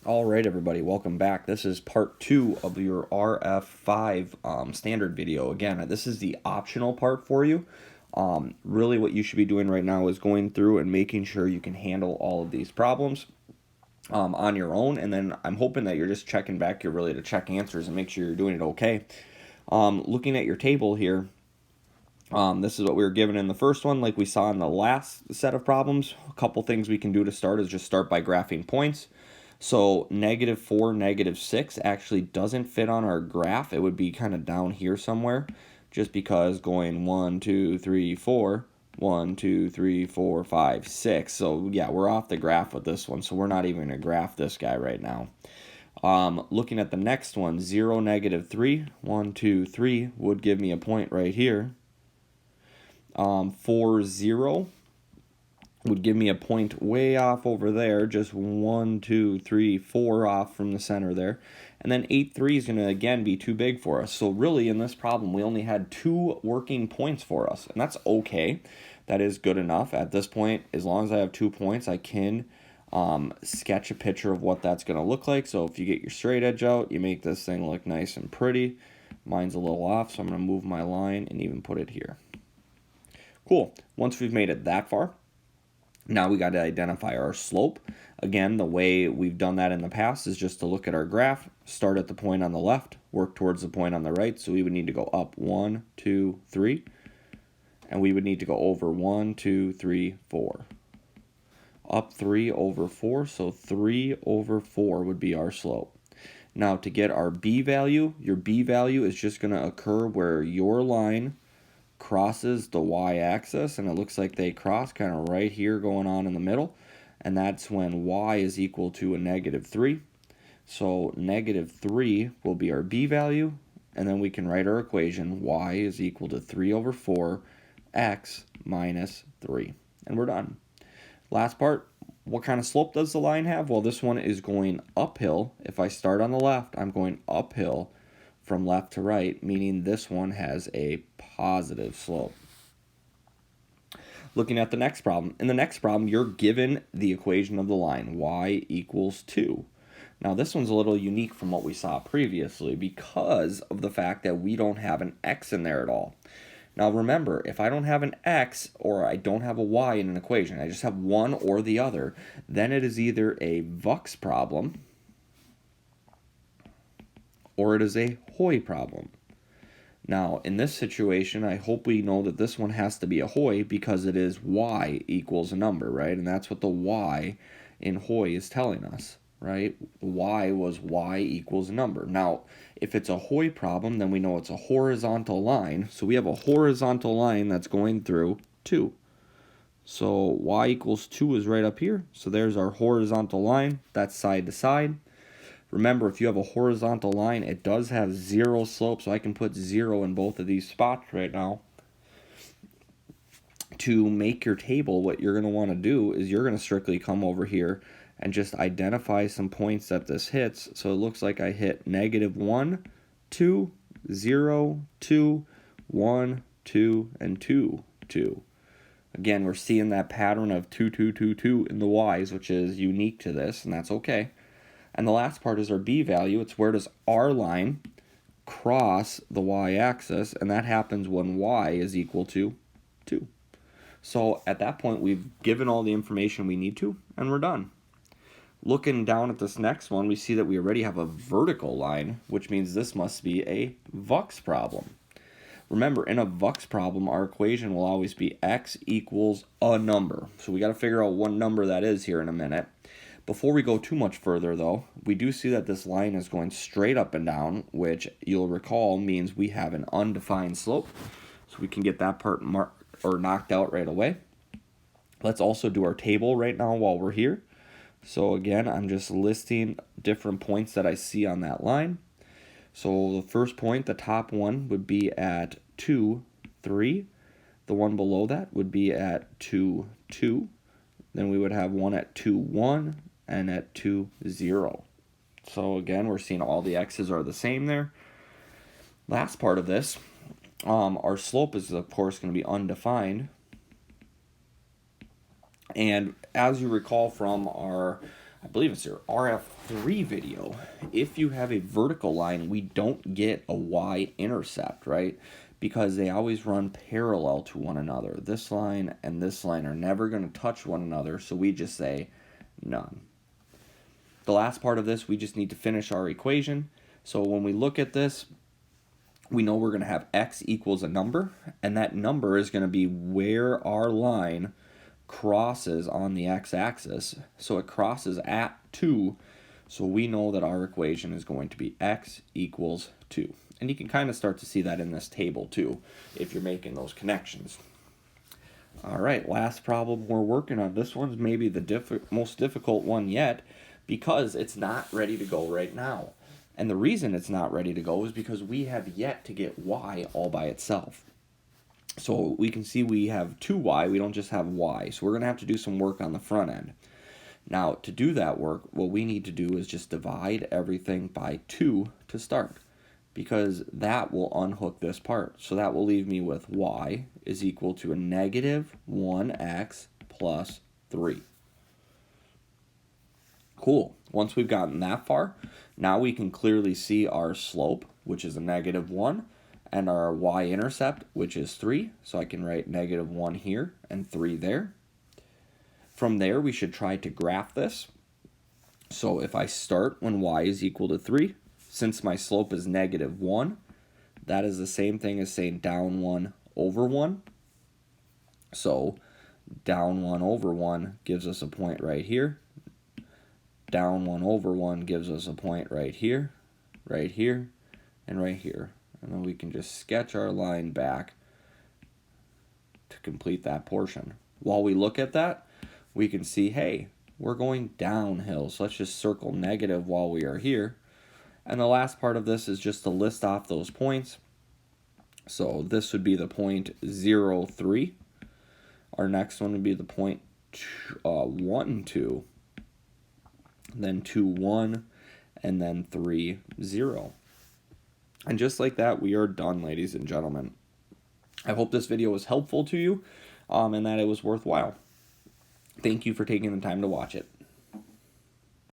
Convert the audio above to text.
All right, everybody, welcome back. This is part 2 of your RF5 standard video. Again, this is the optional part for you. Really what you should be doing right now is going through and making sure you can handle all of these problems on your own. And then I'm hoping that you're just checking back here really to check answers and make sure you're doing it okay. Looking at your table here, this is what we were given in the first one, like we saw in the last set of problems. A couple things we can do to start is just start by graphing points. So -4, -6 actually doesn't fit on our graph. It would be kind of down here somewhere, just because going 1, 2, 3, 4, 1, 2, 3, 4, 5, 6. So yeah, we're off the graph with this one, so we're not even going to graph this guy right now. Looking at the next one, 0, -3, 1, 2, 3 would give me a point right here. 4, 0 would give me a point way off over there, just 1, 2, 3, 4 off from the center there. And then 8, 3 is going to again be too big for us. So really in this problem, we only had 2 working points for us, and that's okay. That is good enough. At this point, as long as I have 2 points, I can sketch a picture of what that's going to look like. So if you get your straight edge out, you make this thing look nice and pretty. Mine's a little off, so I'm going to move my line and even put it here. Cool. Once we've made it that far, now we got to identify our slope. Again, the way we've done that in the past is just to look at our graph, start at the point on the left, work towards the point on the right. So we would need to go up 1, 2, 3, and we would need to go over 1, 2, 3, 4. Up 3 over 4, so 3 over 4 would be our slope. Now to get our B value, your B value is just going to occur where your line crosses the y-axis, and it looks like they cross kind of right here going on in the middle, and that's when y is equal to a -3. So -3 will be our B value, and then we can write our equation. Y is equal to 3 over 4 x minus 3, and we're done. Last part, what kind of slope does the line have? Well, this one is going uphill. If I start on the left, I'm going uphill from left to right, meaning this one has a positive slope. Looking at the next problem. In the next problem, you're given the equation of the line, y equals 2. Now, this one's a little unique from what we saw previously because of the fact that we don't have an x in there at all. Now, remember, if I don't have an x or I don't have a y in an equation, I just have one or the other, then it is either a Vux problem or it is a Hoy problem. Now, in this situation, I hope we know that this one has to be a Hoy because it is y equals a number, right? And that's what the y in Hoy is telling us, right? Y was y equals a number. Now, if it's a Hoy problem, then we know it's a horizontal line. So we have a horizontal line that's going through 2. So y equals 2 is right up here. So there's our horizontal line. That's side to side. Remember, if you have a horizontal line, it does have 0 slope, so I can put 0 in both of these spots right now. To make your table, what you're going to want to do is you're going to strictly come over here and just identify some points that this hits. So it looks like I hit -1, 2, 0, 2, 1, 2, and 2, 2. Again, we're seeing that pattern of 2, 2, 2, 2 in the y's, which is unique to this, and that's okay. And the last part is our B value. It's where does our line cross the y-axis, and that happens when y is equal to 2. So at that point, we've given all the information we need to, and we're done. Looking down at this next one, we see that we already have a vertical line, which means this must be a Vux problem. Remember, in a Vux problem, our equation will always be x equals a number. So we got to figure out what number that is here in a minute. Before we go too much further, though, we do see that this line is going straight up and down, which you'll recall means we have an undefined slope. So we can get that part knocked out right away. Let's also do our table right now while we're here. So again, I'm just listing different points that I see on that line. So the first point, the top one, would be at 2, 3. The one below that would be at 2, 2. Then we would have one at 2, 1. And at 2, 0. So again, we're seeing all the x's are the same there. Last part of this, our slope is of course going to be undefined. And as you recall from our I believe it's your RF3 video. If you have a vertical line, we don't get a y-intercept, right? Because they always run parallel to one another. This line and this line are never going to touch one another, so we just say none. The last part of this, we just need to finish our equation. So when we look at this, we know we're going to have x equals a number, and that number is going to be where our line crosses on the x-axis. So it crosses at 2, so we know that our equation is going to be x equals 2. And you can kind of start to see that in this table too, if you're making those connections. All right, last problem we're working on. This one's maybe the most difficult one yet, because it's not ready to go right now. And the reason it's not ready to go is because we have yet to get y all by itself. So we can see we have 2y, we don't just have y. So we're going to have to do some work on the front end. Now, to do that work, what we need to do is just divide everything by 2 to start, because that will unhook this part. So that will leave me with y is equal to a negative 1x plus 3. Cool. Once we've gotten that far, now we can clearly see our slope, which is a negative 1, and our y-intercept, which is 3. So I can write negative 1 here and 3 there. From there, we should try to graph this. So if I start when y is equal to 3, since my slope is negative 1, that is the same thing as saying down 1 over 1. So down 1 over 1 gives us a point right here. Down 1 over 1 gives us a point right here, and right here. And then we can just sketch our line back to complete that portion. While we look at that, we can see, hey, we're going downhill. So let's just circle negative while we are here. And the last part of this is just to list off those points. So this would be the point 0, 3. Our next one would be the point 1, 2. Then 2, 1, and then 3, 0. And just like that, we are done, ladies and gentlemen. I hope this video was helpful to you, and that it was worthwhile. Thank you for taking the time to watch it.